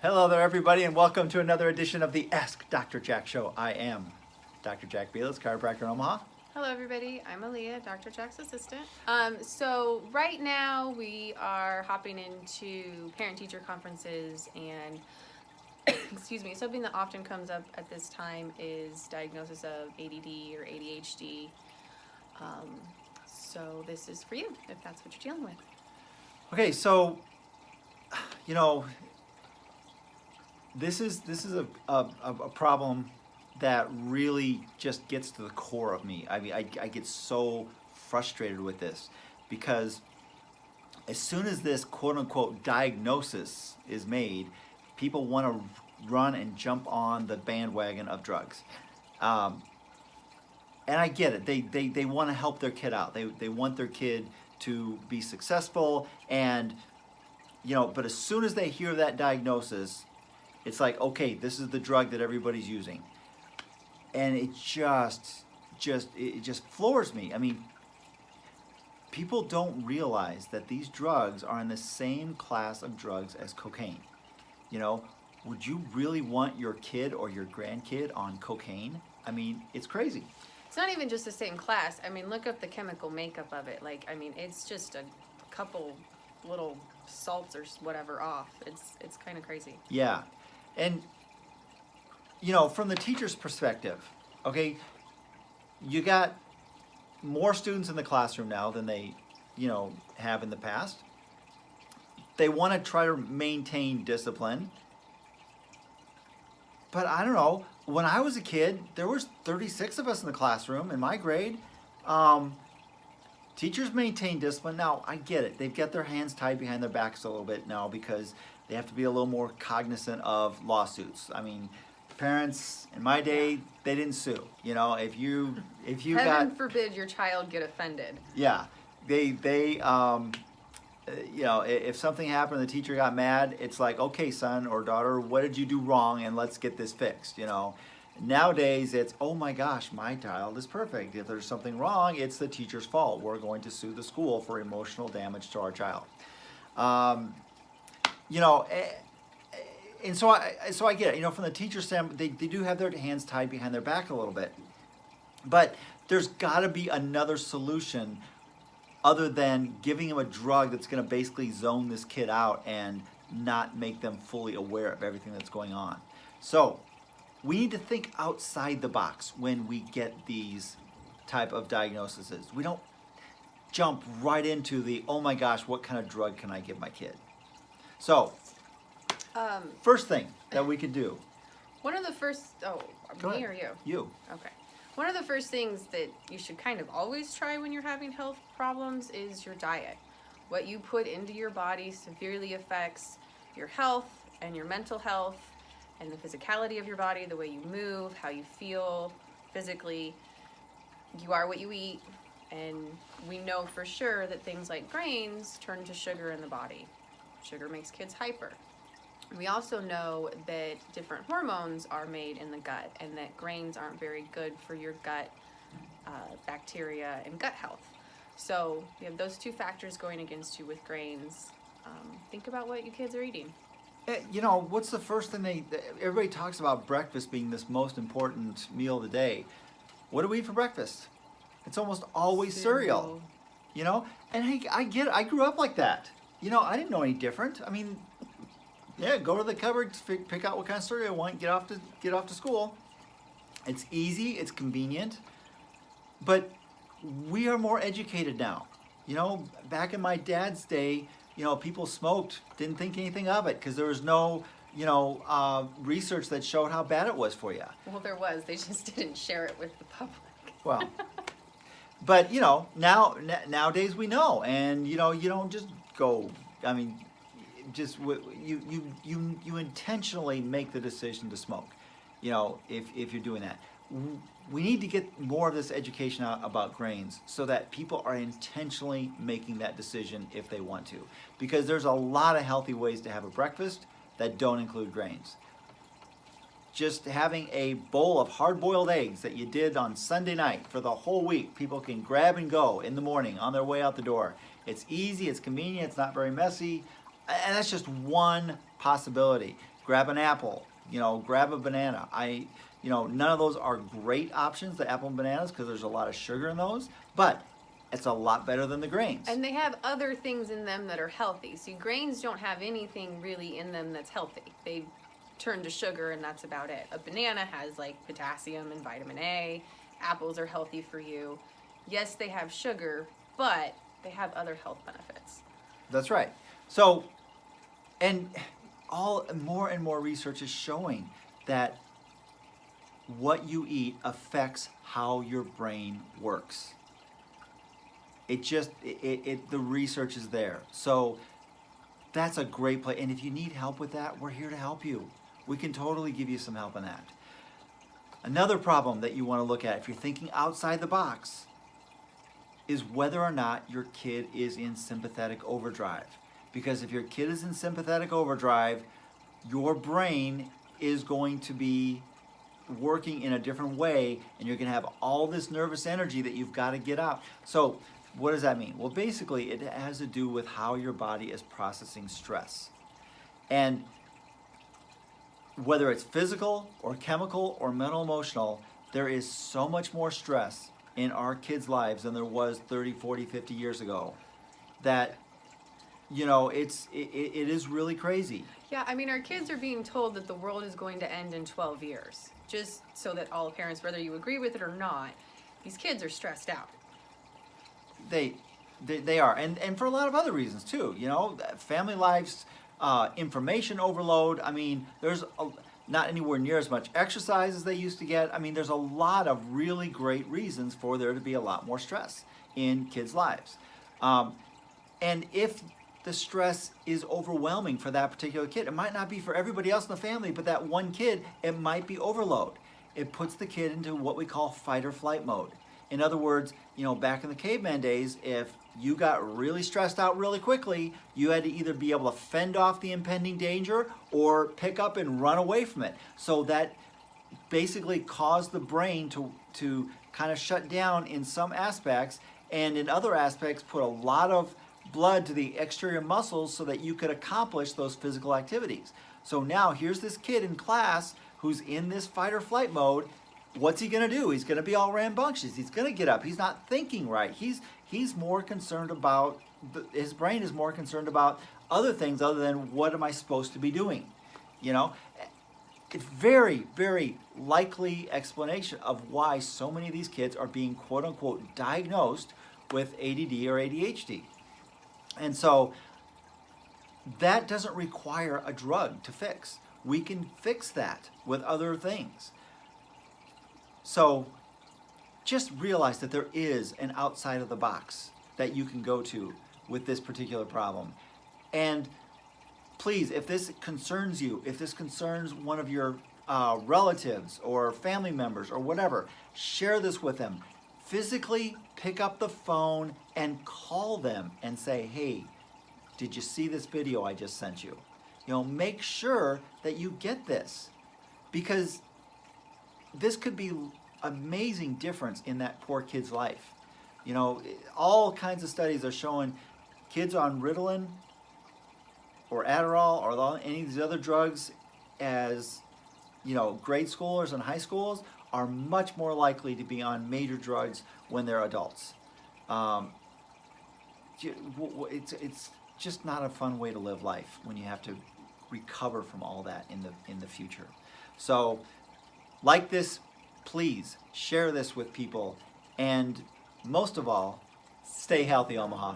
Hello there, everybody, and welcome to another edition of the Ask Dr. Jack Show. I am Dr. Jack Belis, chiropractor in Omaha. Hello, everybody. I'm Aaliyah, Dr. Jack's assistant. So right now we are hopping into parent-teacher conferences, and excuse me, something that often comes up at this time is diagnosis of ADD or ADHD. So this is for you if that's what you're dealing with. Okay, so this is a problem that really just gets to the core of me. I mean, I get so frustrated with this because as soon as this quote-unquote diagnosis is made, people want to run and jump on the bandwagon of drugs. And I get it. They want to help their kid out. They want their kid to be successful, and but as soon as they hear that diagnosis, it's like, okay, this is the drug that everybody's using. And it just floors me. I mean, people don't realize that these drugs are in the same class of drugs as cocaine. Would you really want your kid or your grandkid on cocaine? I mean, it's crazy. It's not even just the same class. I mean, look up the chemical makeup of it. It's just a couple little salts or whatever off. It's kind of crazy. Yeah. And from the teacher's perspective, okay, you got more students in the classroom now than they have in the past. They want to try to maintain discipline. But I don't know, when I was a kid, there was 36 of us in the classroom in my grade. Teachers maintain discipline. Now, I get it. They've got their hands tied behind their backs a little bit now because they have to be a little more cognizant of lawsuits. I mean, parents in my day, they didn't sue. If you Heaven forbid your child get offended. Yeah, if something happened and the teacher got mad, it's like, okay, son or daughter, what did you do wrong, and let's get this fixed. Nowadays, it's, oh my gosh, my child is perfect. If there's something wrong, it's the teacher's fault. We're going to sue the school for emotional damage to our child. And so I get it. From the teacher's standpoint, they do have their hands tied behind their back a little bit. But there's got to be another solution other than giving them a drug that's going to basically zone this kid out and not make them fully aware of everything that's going on. So we need to think outside the box when we get these type of diagnoses. We don't jump right into the, oh my gosh, what kind of drug can I give my kid? So, first thing that we could do. One of the first, me or you? You. Okay. One of the first things that you should kind of always try when you're having health problems is your diet. What you put into your body severely affects your health and your mental health and the physicality of your body, the way you move, how you feel physically. You are what you eat, and we know for sure that things like grains turn to sugar in the body. Sugar makes kids hyper. We also know that different hormones are made in the gut, and that grains aren't very good for your gut bacteria and gut health. So you have those two factors going against you with grains. Think about what your kids are eating. What's the first thing everybody talks about breakfast being this most important meal of the day. What do we eat for breakfast? It's almost always cereal. And hey, I get it. I grew up like that. I didn't know any different. I mean, yeah, go to the cupboard, pick out what kind of cereal I want, get off to school. It's easy, it's convenient, but we are more educated now. Back in my dad's day, people smoked, didn't think anything of it because there was no, research that showed how bad it was for you. Well, there was. They just didn't share it with the public. Well, but nowadays we know, and you don't just go. I mean, just you intentionally make the decision to smoke. If you're doing that. We need to get more of this education out about grains so that people are intentionally making that decision if they want to. Because there's a lot of healthy ways to have a breakfast that don't include grains. Just having a bowl of hard-boiled eggs that you did on Sunday night for the whole week, people can grab and go in the morning on their way out the door. It's easy, it's convenient, it's not very messy, and that's just one possibility. grab an apple, grab a banana. None of those are great options, the apple and bananas, because there's a lot of sugar in those, but it's a lot better than the grains. And they have other things in them that are healthy. See, grains don't have anything really in them that's healthy. They turn to sugar and that's about it. A banana has like potassium and vitamin A. Apples are healthy for you. Yes, they have sugar, but they have other health benefits. That's right. So, and more and more research is showing that what you eat affects how your brain works. The research is there. So that's a great place. And if you need help with that, we're here to help you. We can totally give you some help in that. Another problem that you want to look at, if you're thinking outside the box, is whether or not your kid is in sympathetic overdrive. Because if your kid is in sympathetic overdrive, your brain is going to be working in a different way, and you're going to have all this nervous energy that you've got to get out. So what does that mean? Well, basically, it has to do with how your body is processing stress. And whether it's physical or chemical or mental emotional, there is so much more stress in our kids' lives than there was 30, 40, 50 years ago that, it is really crazy. Yeah, I mean, our kids are being told that the world is going to end in 12 years. Just so that all parents, whether you agree with it or not, these kids are stressed out. They are, and for a lot of other reasons too. Family lives, information overload. I mean, there's not anywhere near as much exercise as they used to get. I mean, there's a lot of really great reasons for there to be a lot more stress in kids' lives. And if the stress is overwhelming for that particular kid, it might not be for everybody else in the family, but that one kid, it might be overload. It puts the kid into what we call fight or flight mode. In other words, back in the caveman days, if you got really stressed out really quickly, you had to either be able to fend off the impending danger or pick up and run away from it. So that basically caused the brain to kind of shut down in some aspects, and in other aspects put a lot of blood to the exterior muscles so that you could accomplish those physical activities. So now here's this kid in class who's in this fight or flight mode. What's he going to do? He's going to be all rambunctious. He's going to get up. He's not thinking right. He's more concerned about, his brain is more concerned about other things other than what am I supposed to be doing? It's very, very likely explanation of why so many of these kids are being quote unquote diagnosed with ADD or ADHD. And so that doesn't require a drug to fix. We can fix that with other things. So just realize that there is an outside of the box that you can go to with this particular problem. And please, if this concerns you, if this concerns one of your relatives or family members or whatever, share this with them. Physically pick up the phone and call them and say, hey, did you see this video I just sent you? Make sure that you get this, because this could be amazing difference in that poor kid's life. All kinds of studies are showing kids on Ritalin or Adderall or any of these other drugs as, grade schoolers and high schools are much more likely to be on major drugs when they're adults. It's just not a fun way to live life when you have to recover from all that in the future. So, like this, please share this with people, and most of all, stay healthy, Omaha.